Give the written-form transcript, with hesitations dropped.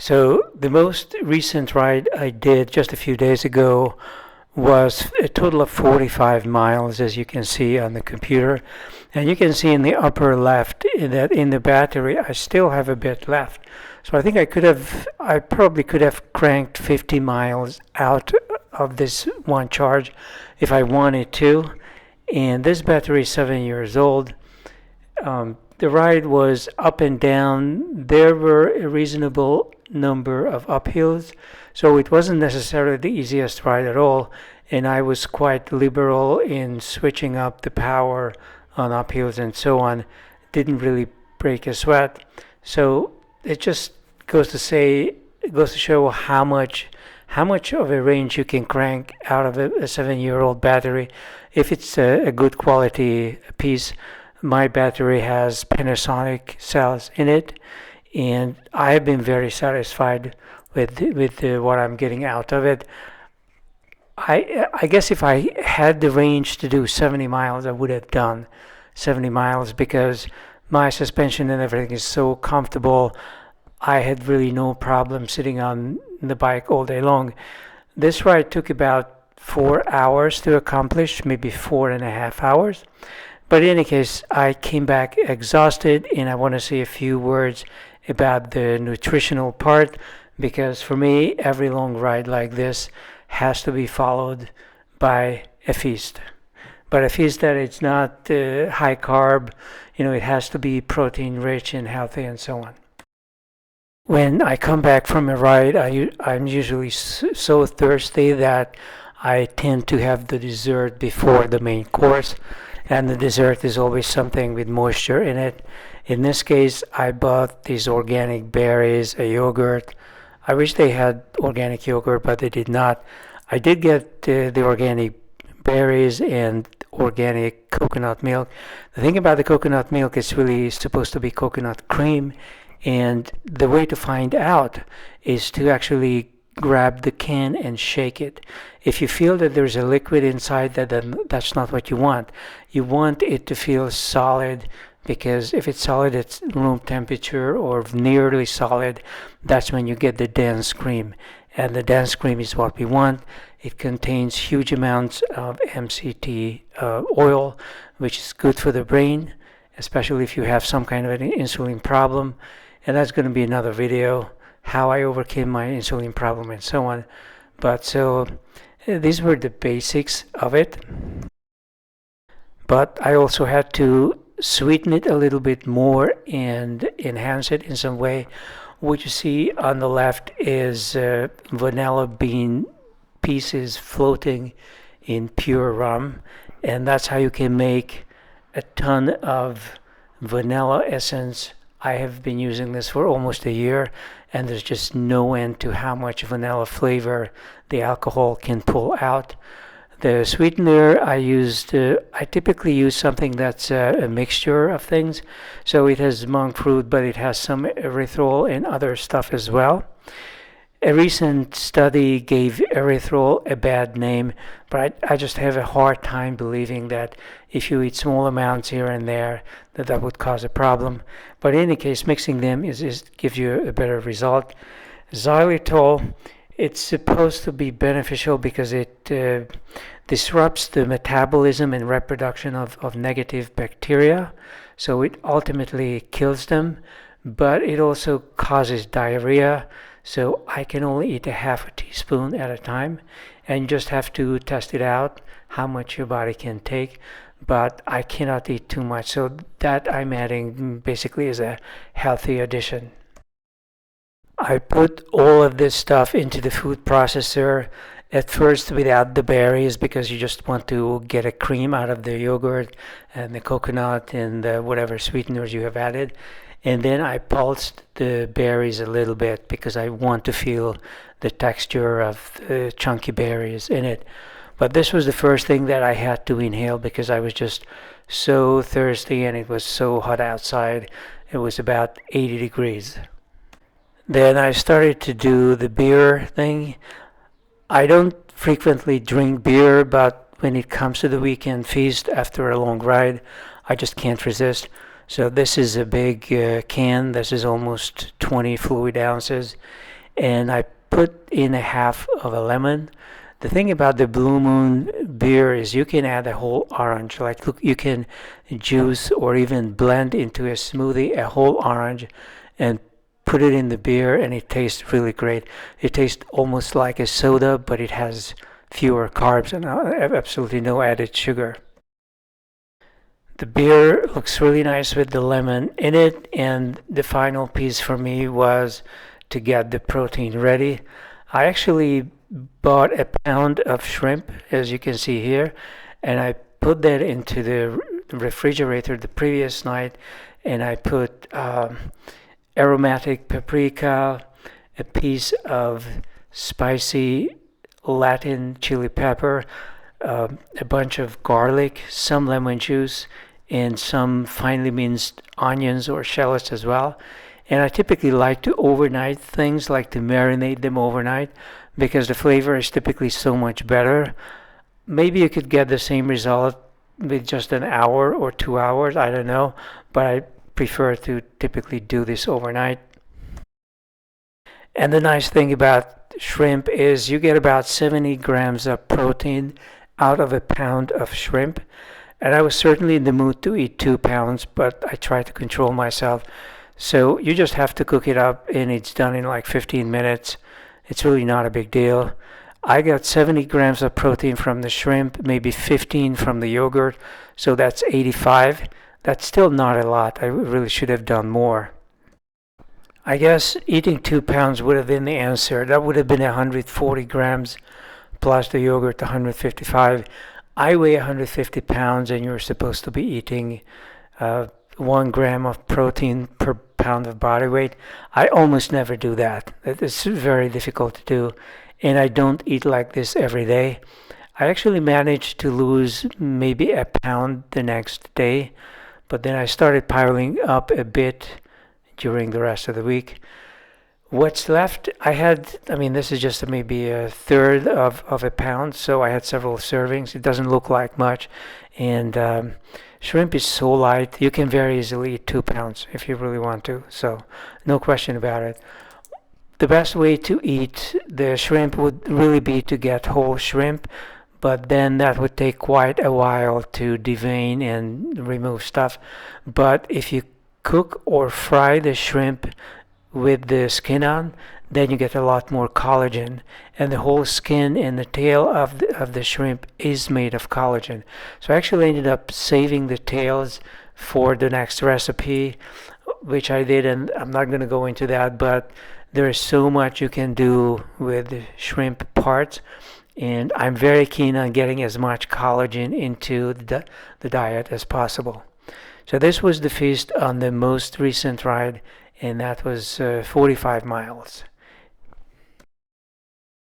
So the most recent ride I did just a few days ago was a total of 45 miles, as you can see on the computer. And you can see in the upper left that in the battery, I still have a bit left. So I think I probably could have cranked 50 miles out of this one charge if I wanted to. And this battery is 7 years old. The ride was up and down. There were a reasonable number of uphills, so it wasn't necessarily the easiest ride at all. And I was quite liberal in switching up the power on uphills and so on. Didn't really break a sweat. So it just goes to show how much of a range you can crank out of a 7-year-old battery if it's a good quality piece. My battery has Panasonic cells in it, and I have been very satisfied with what I'm getting out of it. I guess if I had the range to do 70 miles, I would have done 70 miles because my suspension and everything is so comfortable. I had really no problem sitting on the bike all day long. This ride took about 4 hours to accomplish, maybe 4.5 hours. But in any case, I came back exhausted, and I want to say a few words about the nutritional part because for me, every long ride like this has to be followed by a feast. But a feast that it's not high carb, it has to be protein rich and healthy and so on. When I come back from a ride, I'm usually so thirsty that I tend to have the dessert before the main course, and the dessert is always something with moisture in it. In this case, I bought these organic berries, a yogurt. I wish they had organic yogurt, but they did not. I did get the organic berries and organic coconut milk. The thing about the coconut milk is really supposed to be coconut cream, and the way to find out is to actually grab the can and shake it. If you feel that there's a liquid inside that, then that's not what you want. You want it to feel solid, because if it's solid, it's room temperature or nearly solid. That's when you get the dense cream, and the dense cream is what we want. It contains huge amounts of MCT oil, which is good for the brain, especially if you have some kind of an insulin problem. And that's going to be another video, how I overcame my insulin problem and so on. But so these were the basics of it. But I also had to sweeten it a little bit more and enhance it in some way. What you see on the left is vanilla bean pieces floating in pure rum, and that's how you can make a ton of vanilla essence. I have been using this for almost a year, and there's just no end to how much vanilla flavor the alcohol can pull out. The sweetener I typically use something that's a mixture of things. So it has monk fruit, but it has some erythritol and other stuff as well. A recent study gave erythritol a bad name, but I just have a hard time believing that if you eat small amounts here and there, that would cause a problem. But in any case, mixing them gives you a better result. Xylitol, it's supposed to be beneficial because it disrupts the metabolism and reproduction of negative bacteria, so it ultimately kills them, but it also causes diarrhea. So I can only eat a half a teaspoon at a time, and you just have to test it out how much your body can take. But I cannot eat too much, so that I'm adding basically as a healthy addition. I put all of this stuff into the food processor at first without the berries, because you just want to get a cream out of the yogurt and the coconut and whatever sweeteners you have added. And then I pulsed the berries a little bit because I want to feel the texture of the chunky berries in it. But this was the first thing that I had to inhale because I was just so thirsty and it was so hot outside. It was about 80 degrees. Then I started to do the beer thing. I don't frequently drink beer, but when it comes to the weekend feast after a long ride, I just can't resist. So this is a big can. This is almost 20 fluid ounces. and I put in a half of a lemon. The thing about the Blue Moon beer is you can add a whole orange. Like, look, you can juice or even blend into a smoothie a whole orange and put it in the beer, and it tastes really great. It tastes almost like a soda, but it has fewer carbs and absolutely no added sugar. The beer looks really nice with the lemon in it, and the final piece for me was to get the protein ready. I actually bought a pound of shrimp, as you can see here, and I put that into the refrigerator the previous night, and I put aromatic paprika, a piece of spicy Latin chili pepper, a bunch of garlic, some lemon juice, and some finely minced onions or shallots as well. And I typically like to overnight things, like to marinate them overnight, because the flavor is typically so much better. Maybe you could get the same result with just an hour or 2 hours, I don't know, but I prefer to typically do this overnight. And the nice thing about shrimp is you get about 70 grams of protein out of a pound of shrimp. And I was certainly in the mood to eat 2 pounds, but I try to control myself. So you just have to cook it up, and it's done in like 15 minutes. It's really not a big deal. I got 70 grams of protein from the shrimp, maybe 15 from the yogurt, so that's 85. That's still not a lot. I really should have done more. I guess eating 2 pounds would have been the answer. That would have been 140 grams plus the yogurt, 155. I weigh 150 pounds, and you're supposed to be eating 1 gram of protein per pound of body weight. I almost never do that. It's very difficult to do, and I don't eat like this every day. I actually managed to lose maybe a pound the next day, but then I started piling up a bit during the rest of the week. What's left, this is just maybe a third of a pound, so I had several servings. It doesn't look like much, and shrimp is so light, you can very easily eat 2 pounds if you really want to, so no question about it. The best way to eat the shrimp would really be to get whole shrimp, but then that would take quite a while to devein and remove stuff. But if you cook or fry the shrimp with the skin on, then you get a lot more collagen, and the whole skin and the tail of the shrimp is made of collagen. So I actually ended up saving the tails for the next recipe, which I did, and I'm not going to go into that, but there is so much you can do with the shrimp parts, and I'm very keen on getting as much collagen into the diet as possible. So this was the feast on the most recent ride, and that was 45 miles.